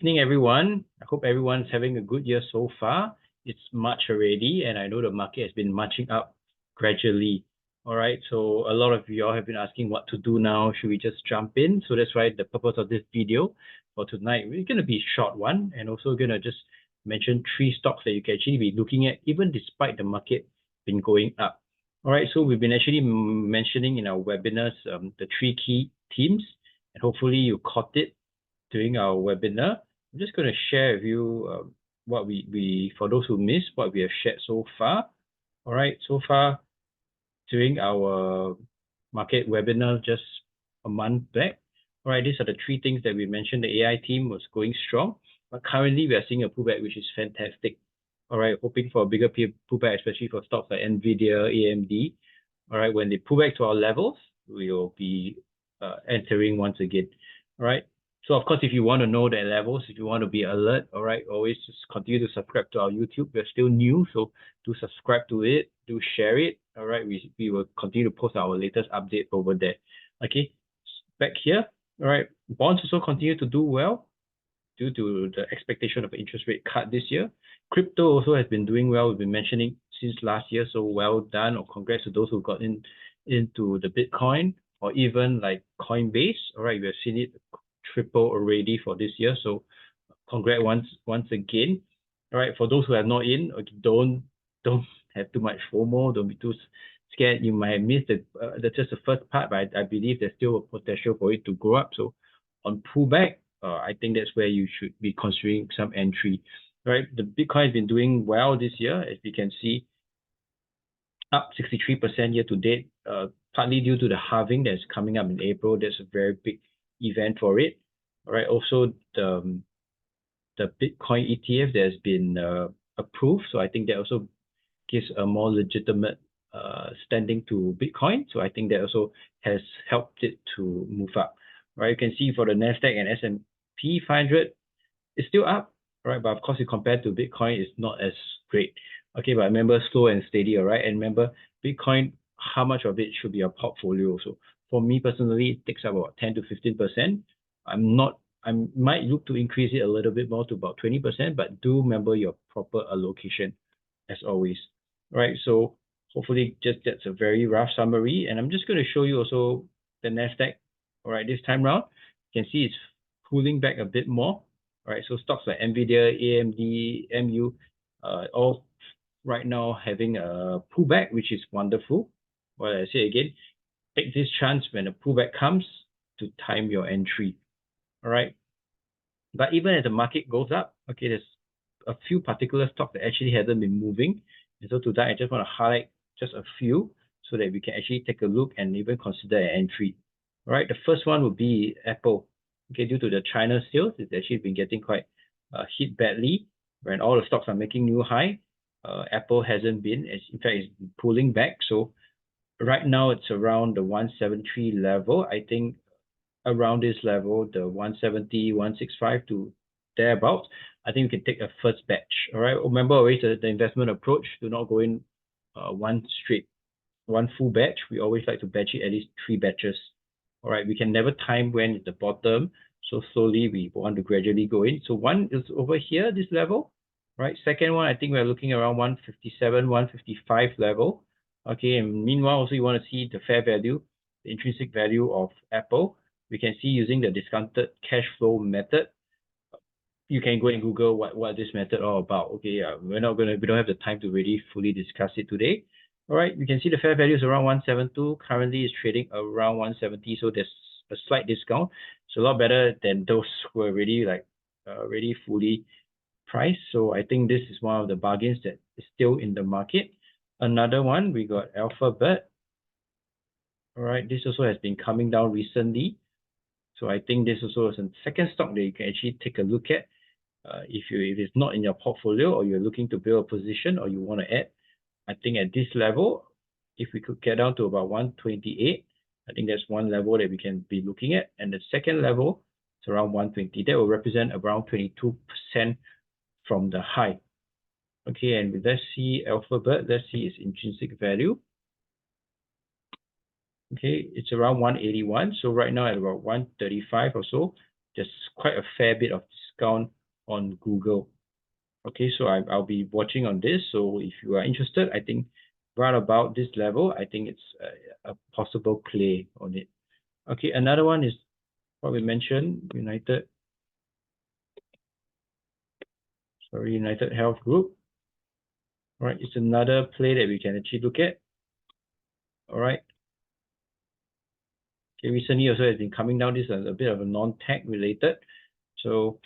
Evening, everyone. I hope everyone's having a good year so far. It's March already, and I know the market has been marching up gradually. All right, so a lot of you all have been asking what to do now. Should we just jump in? So that's why the purpose of this video for tonight, we're going to be a short one, and also going to just mention 3 stocks that you can actually be looking at, even despite the market been going up. All right, so we've been actually mentioning in our webinars the 3 key themes, and hopefully you caught it during our webinar. I'm just going to share with you what we for those who missed, what we have shared so far. All right, so far during our market webinar just a month back. All right, these are the 3 things that we mentioned. The AI team was going strong, but currently we are seeing a pullback, which is fantastic. All right, hoping for a bigger pullback, especially for stocks like NVIDIA, AMD. All right, when they pull back to our levels, we will be entering once again. All right. So of course, if you want to know the levels, if you want to be alert, all right, always just continue to subscribe to our YouTube. We're still new, so do subscribe to it, do share it. All right, we will continue to post our latest update over there. Okay, back here. All right, bonds also continue to do well due to the expectation of interest rate cut this year. Crypto also has been doing well. We've been mentioning since last year, so well done, or congrats to those who got into the Bitcoin or even like Coinbase. All right, we have seen it triple already for this year, so congrats once again. All right, for those who are not in, okay, don't have too much FOMO, don't be too scared. You might have missed that's just the first part, but I believe there's still a potential for it to go up. So on pullback, I think that's where you should be considering some entry. All right, the Bitcoin has been doing well this year, as we can see, up 63% year to date, partly due to the halving that's coming up in April. That's a very big event for it. All right, also the Bitcoin ETF that has been approved, so I think that also gives a more legitimate standing to Bitcoin. So I think that also has helped it to move up. Right, you can see for the Nasdaq and S&P 500, it's still up, right? But of course, if compared to Bitcoin, it's not as great. Okay, but remember, slow and steady, all right? And remember, Bitcoin, how much of it should be a portfolio? So for me personally, it takes about 10 to 15%. I might look to increase it a little bit more to about 20%, but do remember your proper allocation as always, right? So hopefully just that's a very rough summary. And I'm just going to show you also the Nasdaq. All right, this time round, you can see it's pulling back a bit more. All right, so stocks like NVIDIA, AMD, MU, all right now having a pullback, which is wonderful. Well, I say again, take this chance when a pullback comes to time your entry. All right, but even as the market goes up, okay, there's a few particular stocks that actually hasn't been moving. And so today I just want to highlight just a few so that we can actually take a look and even consider an entry. All right, the first one would be Apple. Okay, due to the China sales, it's actually been getting quite hit badly when all the stocks are making new high. Apple hasn't been, in fact, it's pulling back. So right now it's around the 173 level. I think around this level, the 170, 165 to thereabouts, I think we can take a first batch. All right, remember always the investment approach. Do not go in one full batch. We always like to batch it at least 3 batches. All right, we can never time when it's the bottom, so slowly we want to gradually go in. So one is over here, this level, right? Second one, I think we're looking around 157, 155 level. Okay, and meanwhile, also you want to see the fair value, the intrinsic value of Apple. We can see using the discounted cash flow method. You can go and Google what this method all about. Okay, we don't have the time to really fully discuss it today. All right, you can see the fair value is around 172. Currently, it's trading around 170, so there's a slight discount. It's a lot better than those who are really really fully priced. So I think this is one of the bargains that is still in the market. Another one, we got Alphabet. All right, this also has been coming down recently. So I think this also is a second stock that you can actually take a look at. If it's not in your portfolio or you're looking to build a position or you want to add, I think at this level, if we could get down to about 128, I think that's one level that we can be looking at. And the second level is around 120. That will represent around 22% from the high. Okay, and let's see Alphabet. Let's see its intrinsic value. Okay, it's around 181. So right now at about 135 or so, there's quite a fair bit of discount on Google. Okay, so I'll be watching on this. So if you are interested, I think right about this level, I think it's a possible play on it. Okay, another one is what we mentioned, UnitedHealth Group. All right, it's another play that we can actually look at. All right. Okay, recently also has been coming down. This is a bit of a non-tech related. So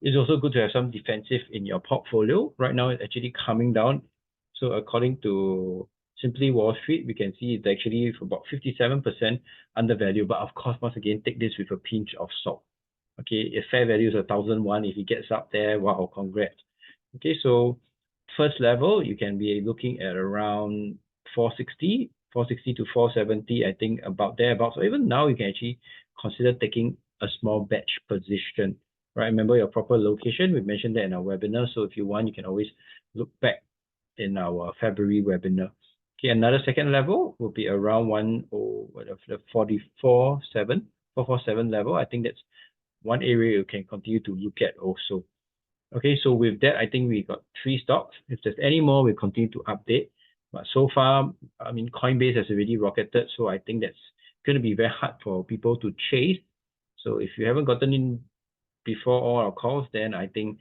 it's also good to have some defensive in your portfolio. Right now, it's actually coming down. So according to Simply Wall Street, we can see it's actually about 57% undervalued. But of course, once again, take this with a pinch of salt. Okay, if fair value is 1,001, if it gets up there, wow, congrats. Okay, so first level, you can be looking at around 460 to 470, I think about there. So even now, you can actually consider taking a small batch position. Right, remember your proper location. We mentioned that in our webinar. So if you want, you can always look back in our February webinar. Okay, another second level will be around 447 level. I think that's one area you can continue to look at also. Okay, so with that, I think we got 3 stocks. If there's any more, we'll continue to update. But so far, I mean, Coinbase has already rocketed, so I think that's going to be very hard for people to chase. So if you haven't gotten in before all our calls, then I think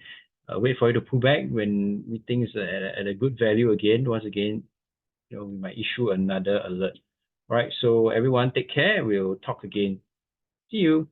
wait for you to pull back when we think it's at a good value again. Once again, we might issue another alert. All right, so everyone take care. We'll talk again. See you.